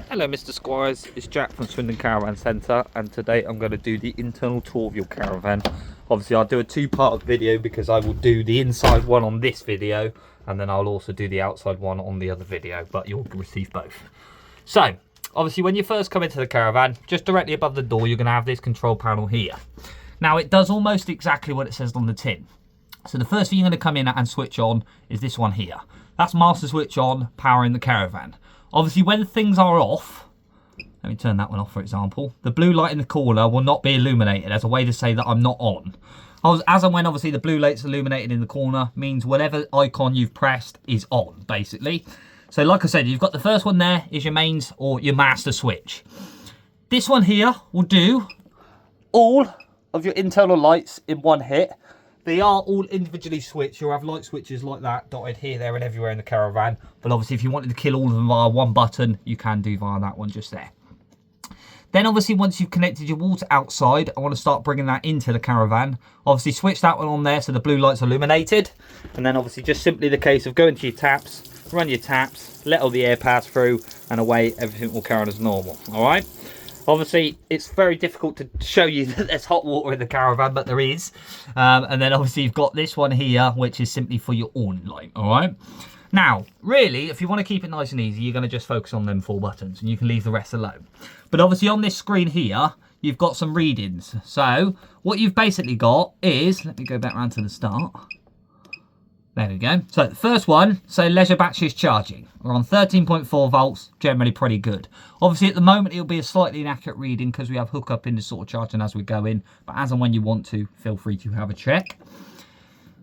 Hello Mr. Squires, it's Jack from Swindon Caravan Centre, and today I'm going to do the internal tour of your caravan. Obviously I'll do a two-part video because I will do the inside one on this video and then I'll also do the outside one on the other video, but you'll receive both. So, obviously when you first come into the caravan, just directly above the door you're going to have this control panel here. Now it does almost exactly what it says on the tin. So the first thing you're going to come in and switch on is this one here. That's master switch on, powering the caravan. Obviously, when things are off, let me turn that one off, for example, the blue light in the corner will not be illuminated as a way to say that I'm not on. As and when, obviously, the blue light's illuminated in the corner means whatever icon you've pressed is on, basically. So, like I said, you've got the first one there is your mains or your master switch. This one here will do all of your internal lights in one hit. They are all individually switched. You'll have light switches like that dotted here, there and everywhere in the caravan. But obviously if you wanted to kill all of them via one button, you can do via that one just there. Then obviously once you've connected your water outside, I want to start bringing that into the caravan. Obviously switch that one on there so the blue light's illuminated. And then obviously just simply the case of going to your taps, run your taps, let all the air pass through and away everything will carry on as normal. Alright? Obviously, it's very difficult to show you that there's hot water in the caravan, but there is. And then obviously you've got this one here, which is simply for your on light, all right? Now, really, if you want to keep it nice and easy, you're going to just focus on them 4 buttons, and you can leave the rest alone. But obviously on this screen here, you've got some readings. So what you've basically got is, let me go back round to the start. There we go. So the first one, so leisure battery is charging. We're on 13.4 volts, generally pretty good. Obviously at the moment it'll be a slightly inaccurate reading because we have hookup in the sort of charging as we go in. But as and when you want to, feel free to have a check.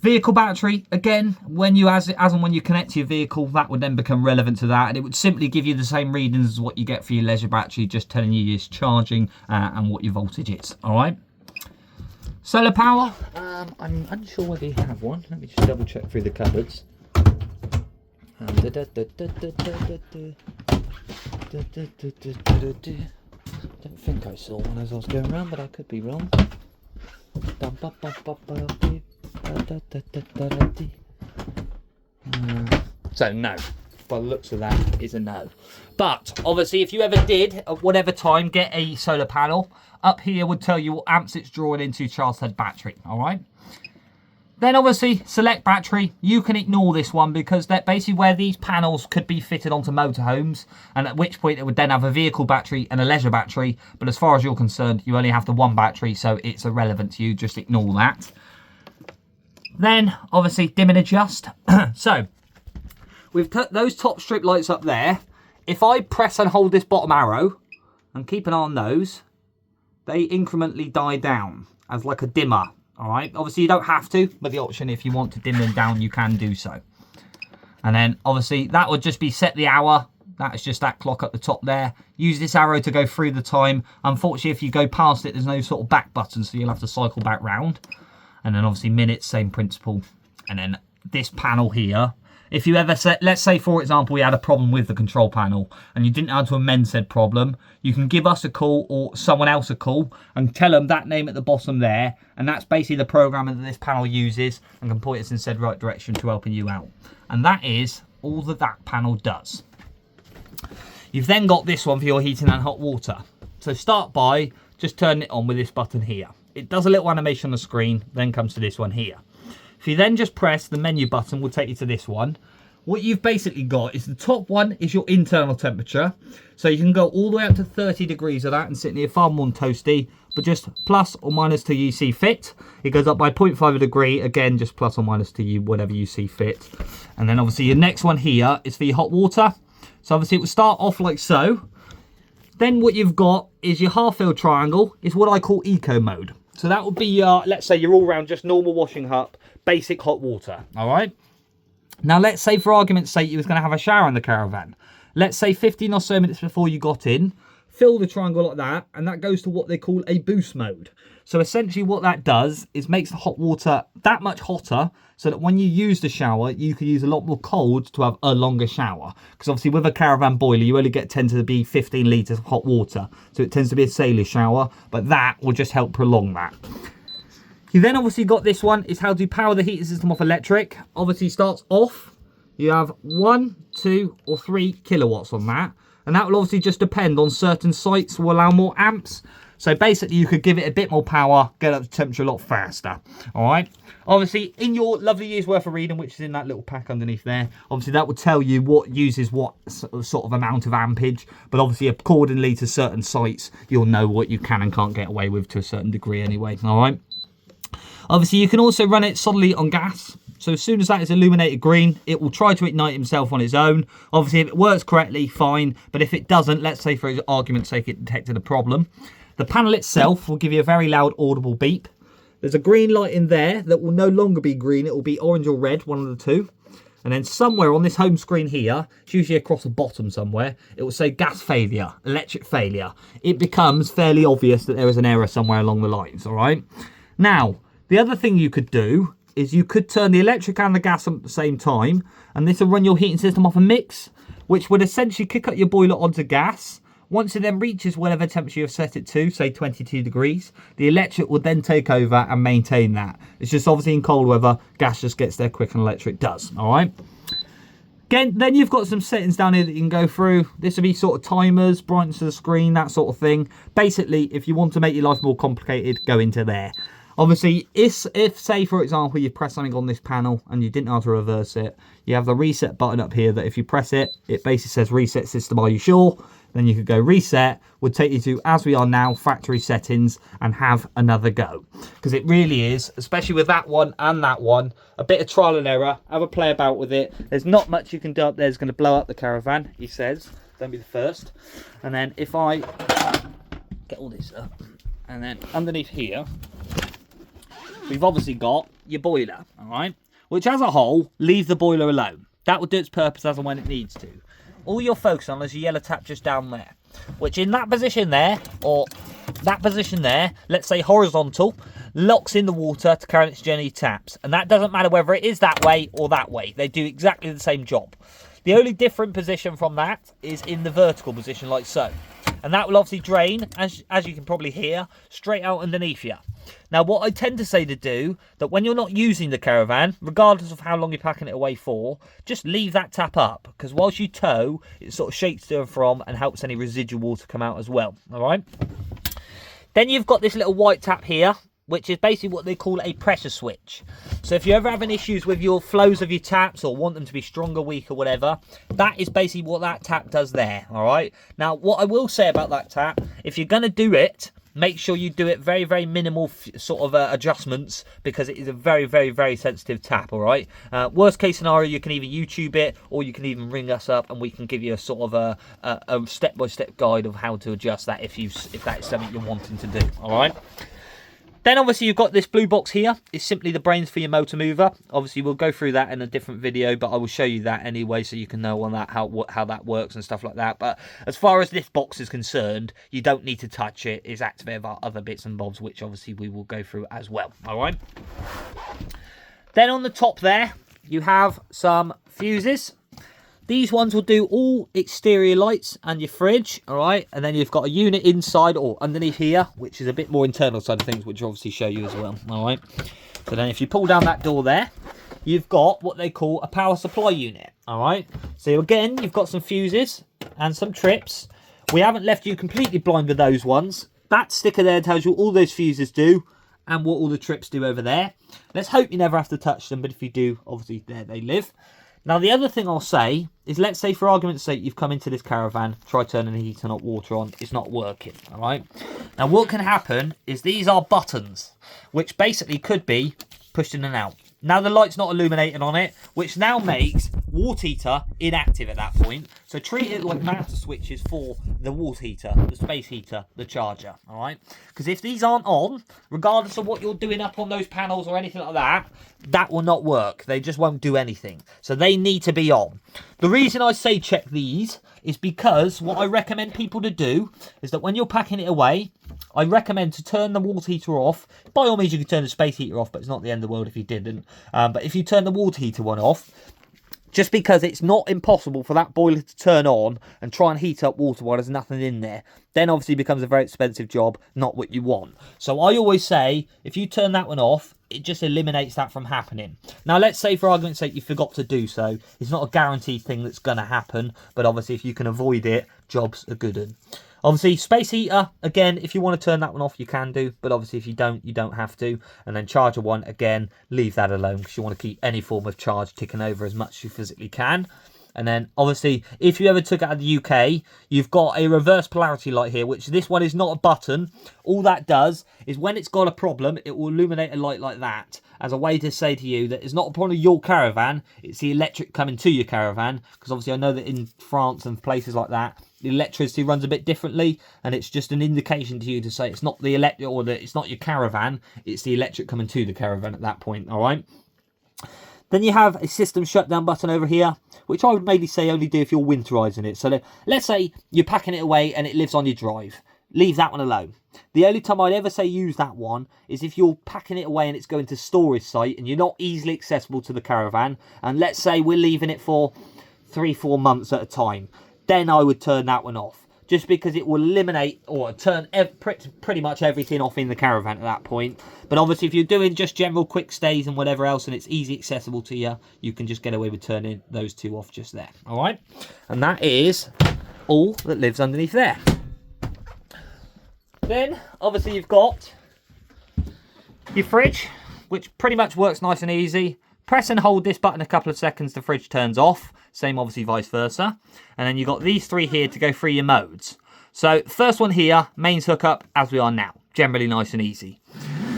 Vehicle battery, again, when you as and when you connect to your vehicle, that would then become relevant to that. And it would simply give you the same readings as what you get for your leisure battery, just telling you it's charging and what your voltage is. All right. Solar power, I'm unsure whether you have one. Let me just double check through the cupboards. Don't think I saw one as I was going around, but I could be wrong. So no, by the looks of that, is a no. But obviously if you ever did, at whatever time, get a solar panel, up here would tell you what amps it's drawing into charge said battery, all right? Then obviously select battery. You can ignore this one because that's basically where these panels could be fitted onto motorhomes, and at which point it would then have a vehicle battery and a leisure battery. But as far as you're concerned, you only have the one battery, so it's irrelevant to you. Just ignore that. Then obviously dim and adjust. So we've put those top strip lights up there. If I press and hold this bottom arrow and keep an eye on those, they incrementally die down as like a dimmer. All right, obviously you don't have to, but the option if you want to dim them down, you can do so. And then obviously that would just be set the hour. That is just that clock at the top there. Use this arrow to go through the time. Unfortunately, if you go past it, there's no sort of back button, so you'll have to cycle back round. And then obviously minutes, same principle. And then this panel here, if you ever set, let's say for example, we had a problem with the control panel and you didn't know how to amend said problem, you can give us a call or someone else a call and tell them that name at the bottom there. And that's basically the programmer that this panel uses and can point us in said right direction to helping you out. And that is all that panel does. You've then got this one for your heating and hot water. So start by just turning it on with this button here. It does a little animation on the screen, then comes to this one here. If you then just press the menu button, will take you to this one. What you've basically got is the top one is your internal temperature. So you can go all the way up to 30 degrees of that and sit near far more toasty, but just plus or minus to you see fit. It goes up by 0.5 a degree, again, just plus or minus to you, whatever you see fit. And then obviously your next one here is for your hot water. So obviously it will start off like so. Then what you've got is your half-filled triangle, is what I call eco mode. So that would be, let's say you're all round just normal washing up, basic hot water, all right? Now, let's say for argument's sake, you was going to have a shower in the caravan. Let's say 15 or so minutes before you got in, fill the triangle like that, and that goes to what they call a boost mode. So essentially what that does is makes the hot water that much hotter so that when you use the shower, you can use a lot more cold to have a longer shower. Because obviously with a caravan boiler, you only tend to be 15 litres of hot water. So it tends to be a sailor shower, but that will just help prolong that. You then obviously got this one, is how to power the heating system off electric. Obviously starts off, you have 1, 2 or 3 kilowatts on that. And that will obviously just depend on certain sites will allow more amps. So basically you could give it a bit more power, get up the temperature a lot faster. All right. Obviously in your lovely year's worth of reading, which is in that little pack underneath there, obviously that will tell you what uses what sort of amount of ampage. But obviously accordingly to certain sites, you'll know what you can and can't get away with to a certain degree anyway. All right. Obviously you can also run it solidly on gas. So as soon as that is illuminated green, it will try to ignite himself on its own. Obviously, if it works correctly, fine. But if it doesn't, let's say for argument's sake, it detected a problem. The panel itself will give you a very loud audible beep. There's a green light in there that will no longer be green. It will be orange or red, one of the two. And then somewhere on this home screen here, it's usually across the bottom somewhere, it will say gas failure, electric failure. It becomes fairly obvious that there is an error somewhere along the lines, all right? Now, the other thing you could do is you could turn the electric and the gas on at the same time, and this will run your heating system off a mix, which would essentially kick up your boiler onto gas. Once it then reaches whatever temperature you've set it to, say 22 degrees, the electric will then take over and maintain that. It's just obviously in cold weather, gas just gets there quicker than electric does, all right? Again, then you've got some settings down here that you can go through. This will be sort of timers, brightness of the screen, that sort of thing. Basically, if you want to make your life more complicated, go into there. Obviously, if say, for example, you press something on this panel and you didn't know how to reverse it, you have the reset button up here that if you press it, it basically says reset system, are you sure? Then you could go reset, would take you to, as we are now, factory settings and have another go. Because it really is, especially with that one and that one, a bit of trial and error. Have a play about with it. There's not much you can do up there. It's going to blow up the caravan, he says. Don't be the first. And then if I get all this up, and then underneath here, we've obviously got your boiler, all right? Which as a whole, leave the boiler alone. That will do its purpose as and when it needs to. All you're focused on is your yellow tap just down there, which in that position there, or that position there, let's say horizontal, locks in the water to carry its journey taps. And that doesn't matter whether it is that way or that way. They do exactly the same job. The only different position from that is in the vertical position like so. And that will obviously drain, as you can probably hear, straight out underneath you. Now, what I tend to say to do, that when you're not using the caravan, regardless of how long you're packing it away for, just leave that tap up. Because whilst you tow, it sort of shakes to and from and helps any residual water come out as well. All right? Then you've got this little white tap here, which is basically what they call a pressure switch. So if you're ever having issues with your flows of your taps or want them to be stronger, weaker, whatever, that is basically what that tap does there, all right? Now, what I will say about that tap, if you're going to do it, make sure you do it very, very minimal sort of adjustments, because it is a very, very, very sensitive tap, all right? Worst case scenario, you can either YouTube it or you can even ring us up and we can give you a sort of a step-by-step guide of how to adjust that if that is something you're wanting to do, all right? Then obviously you've got this blue box here. It's simply the brains for your motor mover. Obviously we'll go through that in a different video, but I will show you that anyway so you can know on that how that works and stuff like that. But as far as this box is concerned, you don't need to touch it. It's activated by other bits and bobs, which obviously we will go through as well. All right. Then on the top there, you have some fuses. These ones will do all exterior lights and your fridge, all right? And then you've got a unit inside or underneath here, which is a bit more internal side of things, which I'll obviously show you as well, all right? So then if you pull down that door there, you've got what they call a power supply unit, all right? So again, you've got some fuses and some trips. We haven't left you completely blind with those ones. That sticker there tells you all those fuses do and what all the trips do over there. Let's hope you never have to touch them, but if you do, obviously there they live. Now, the other thing I'll say is, let's say for argument's sake, you've come into this caravan, try turning the heat and hot water on, it's not working, all right? Now, what can happen is these are buttons, which basically could be pushed in and out. Now, the light's not illuminating on it, which now makes water heater inactive at that point. So treat it like master switches for the water heater, the space heater, the charger, all right? Because if these aren't on, regardless of what you're doing up on those panels or anything like that, that will not work. They just won't do anything. So they need to be on. The reason I say check these is because what I recommend people to do is that when you're packing it away, I recommend to turn the water heater off. By all means, you can turn the space heater off, but it's not the end of the world if you didn't. But if you turn the water heater one off, Just because it's not impossible for that boiler to turn on and try and heat up water while there's nothing in there. Then obviously it becomes a very expensive job, not what you want. So I always say, if you turn that one off, it just eliminates that from happening. Now let's say for argument's sake you forgot to do so. It's not a guaranteed thing that's going to happen, but obviously if you can avoid it, job's a good one. Obviously, space heater, again, if you want to turn that one off, you can do. But obviously, if you don't have to. And then charger one, again, leave that alone because you want to keep any form of charge ticking over as much as you physically can. And then, obviously, if you ever took it out of the UK, you've got a reverse polarity light here, which this one is not a button. All that does is when it's got a problem, it will illuminate a light like that as a way to say to you that it's not a problem of your caravan, it's the electric coming to your caravan. Because obviously I know that in France and places like that, the electricity runs a bit differently, and it's just an indication to you to say it's not the electric, or that it's not your caravan, it's the electric coming to the caravan at that point, all right? Then you have a system shutdown button over here, which I would maybe say only do if you're winterizing it. So let's say you're packing it away and it lives on your drive. Leave that one alone. The only time I'd ever say use that one is if you're packing it away and it's going to storage site and you're not easily accessible to the caravan. And let's say we're leaving it for 3-4 months at a time. Then I would turn that one off. Just because it will eliminate or turn pretty much everything off in the caravan at that point. But obviously if you're doing just general quick stays and whatever else and it's easy accessible to you, you can just get away with turning those two off just there. Alright? And that is all that lives underneath there. Then obviously you've got your fridge, which pretty much works nice and easy. Press and hold this button a couple of seconds, the fridge turns off. Same obviously vice versa. And then you've got these three here to go through your modes. So first one here, mains hookup as we are now. Generally nice and easy.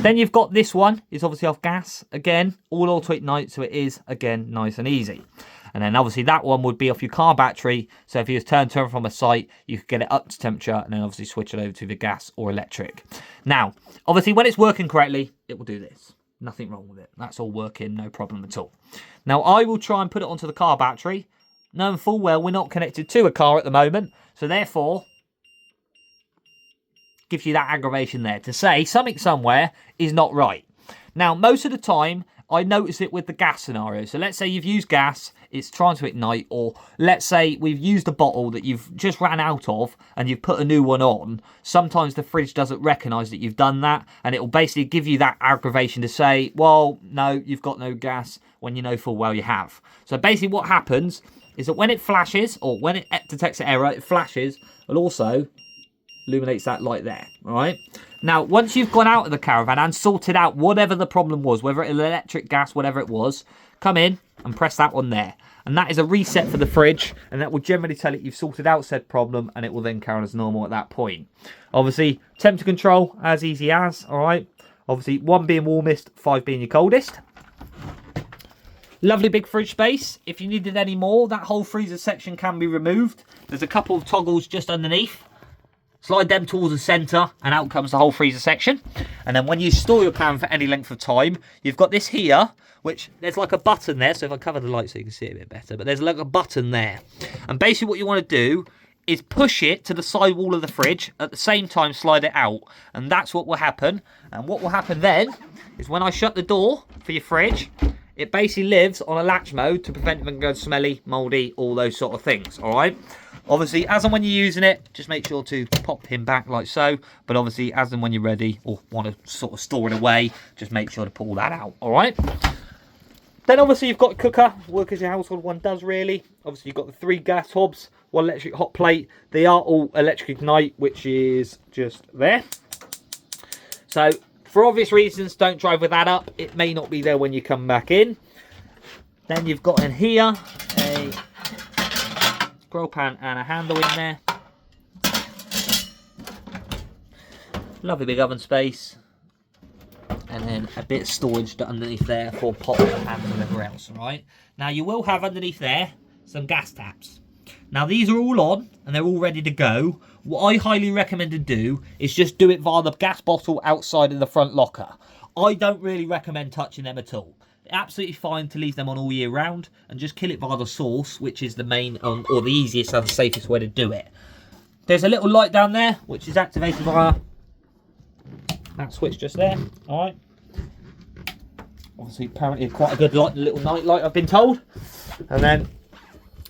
Then you've got this one, is obviously off gas. Again, all auto ignite, so it is, again, nice and easy. And then obviously that one would be off your car battery. So if you was turn from a site, you could get it up to temperature and then obviously switch it over to the gas or electric. Now, obviously when it's working correctly, it will do this. Nothing wrong with it. That's all working, no problem at all. Now, I will try and put it onto the car battery, knowing full well we're not connected to a car at the moment. So therefore, gives you that aggravation there to say something somewhere is not right. Now, most of the time, I notice it with the gas scenario. So let's say you've used gas, it's trying to ignite, or let's say we've used a bottle that you've just ran out of and you've put a new one on. Sometimes the fridge doesn't recognise that you've done that, and it will basically give you that aggravation to say, well, no, you've got no gas, when you know full well you have. So basically what happens is that when it flashes, or when it detects an error, it flashes, and also illuminates that light there, all right? Now, once you've gone out of the caravan and sorted out whatever the problem was, whether it was electric, gas, whatever it was, come in and press that one there. And that is a reset for the fridge, and that will generally tell it you've sorted out said problem, and it will then carry on as normal at that point. Obviously, temperature control, as easy as, all right? Obviously, 1 being warmest, 5 being your coldest. Lovely big fridge space. If you needed any more, that whole freezer section can be removed. There's a couple of toggles just underneath. Slide them towards the centre, and out comes the whole freezer section. And then when you store your caravan for any length of time, you've got this here, which there's like a button there. So if I cover the light so you can see it a bit better, but there's like a button there. And basically what you want to do is push it to the side wall of the fridge, at the same time slide it out. And that's what will happen. And what will happen then is when I shut the door for your fridge, it basically lives on a latch mode to prevent it from going smelly, mouldy, all those sort of things, all right? Obviously, as and when you're using it, just make sure to pop him back like so. But obviously, as and when you're ready or want to sort of store it away, just make sure to pull that out, all right? Then obviously, you've got a cooker, work as your household one does really. Obviously, you've got the 3 gas hobs, 1 electric hot plate. They are all electric ignite, which is just there. So, for obvious reasons, don't drive with that up. It may not be there when you come back in. Then you've got in here a grill pan and a handle in there. Lovely big oven space. And then a bit of storage underneath there for pots and pans and whatever else, right? Now you will have underneath there some gas taps. Now these are all on and they're all ready to go. What I highly recommend to do is just do it via the gas bottle outside of the front locker. I don't really recommend touching them at all. Absolutely fine to leave them on all year round and just kill it via the source, which is the main or the easiest and safest way to do it. There's a little light down there which is activated via that switch just there. All right. Obviously, apparently quite a good little night light, I've been told. And then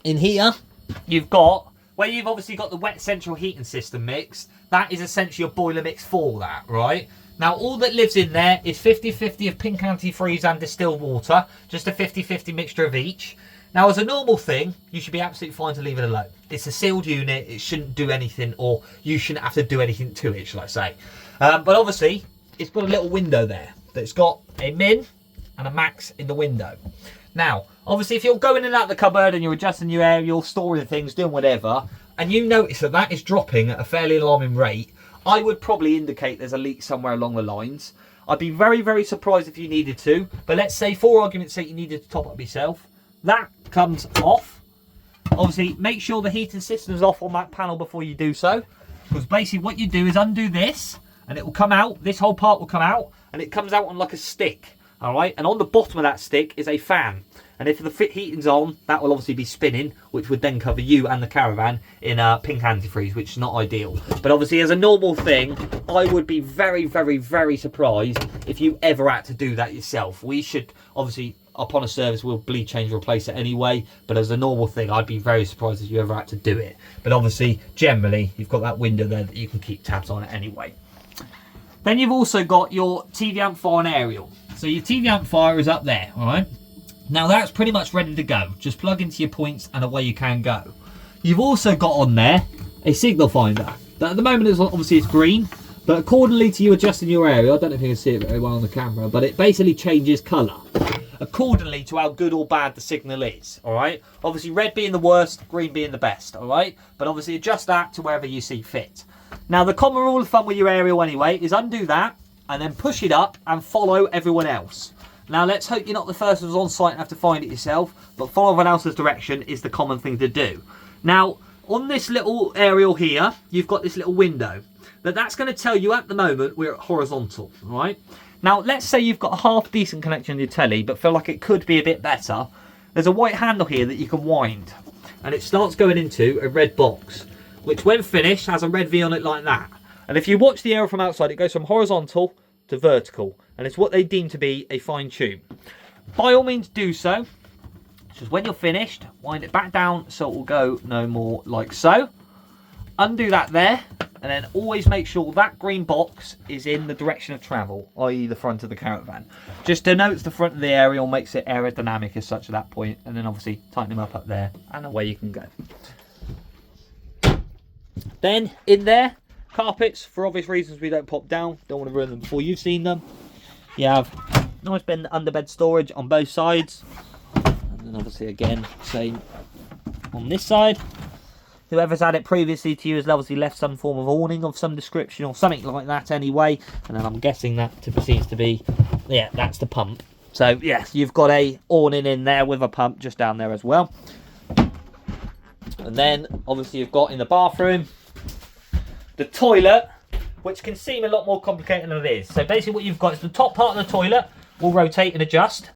in here, you've got, where you've obviously got the wet central heating system mixed, that is essentially your boiler mix for that, right? Now, all that lives in there is 50-50 of pink antifreeze and distilled water, just a 50-50 mixture of each. Now, as a normal thing, you should be absolutely fine to leave it alone. It's a sealed unit, it shouldn't do anything, or you shouldn't have to do anything to it, shall I say. But obviously, it's got a little window there that's got a min and a max in the window. Now, obviously, if you're going in and out of the cupboard and you're adjusting your air, you're storing things, doing whatever, and you notice that that is dropping at a fairly alarming rate, I would probably indicate there's a leak somewhere along the lines. I'd be very, very surprised if you needed to, but let's say, for argument's sake, you needed to top up yourself. That comes off. Obviously, make sure the heating system's off on that panel before you do so, because basically what you do is undo this, and it will come out, this whole part will come out, and it comes out on like a stick, all right? And on the bottom of that stick is a fan. And if the heating's on, that will obviously be spinning, which would then cover you and the caravan in pink antifreeze, which is not ideal. But obviously, as a normal thing, I would be very, very, very surprised if you ever had to do that yourself. We should, obviously, upon a service, we'll bleed, change, replace it anyway. But as a normal thing, I'd be very surprised if you ever had to do it. But obviously, generally, you've got that window there that you can keep tabs on it anyway. Then you've also got your TV amplifier and aerial. So your TV amplifier is up there, all right? Now that's pretty much ready to go. Just plug into your points and away you can go. You've also got on there a signal finder. That at the moment is obviously it's green, but accordingly to you adjusting your area, I don't know if you can see it very well on the camera, but it basically changes colour accordingly to how good or bad the signal is, all right? Obviously red being the worst, green being the best, all right? But obviously adjust that to wherever you see fit. Now the common rule of thumb with your aerial anyway is undo that and then push it up and follow everyone else. Now let's hope you're not the first ones on site and have to find it yourself, but follow everyone else's direction is the common thing to do. Now on this little aerial here, you've got this little window. That's going to tell you at the moment we're at horizontal, right? Now let's say you've got a half decent connection to your telly, but feel like it could be a bit better. There's a white handle here that you can wind, and it starts going into a red box, which when finished has a red V on it like that. And if you watch the aerial from outside, it goes from horizontal to vertical, and it's what they deem to be a fine tune. By all means do so. Just when you're finished, wind it back down so it will go no more like so. Undo that there, and then always make sure that green box is in the direction of travel, i.e. the front of the caravan. Just denotes the front of the aerial, makes it aerodynamic as such at that point, and then obviously tighten them up there, and away you can go. Then in there, carpets, for obvious reasons we don't pop down, don't want to ruin them before you've seen them. You have nice underbed storage on both sides, and then obviously again same on this side. Whoever's had it previously to you has obviously left some form of awning of some description or something like that anyway, and then I'm guessing that seems to be, yeah, that's the pump. So yes, you've got a awning in there with a pump just down there as well. And then obviously you've got in the bathroom the toilet, which can seem a lot more complicated than it is. So basically what you've got is the top part of the toilet will rotate and adjust.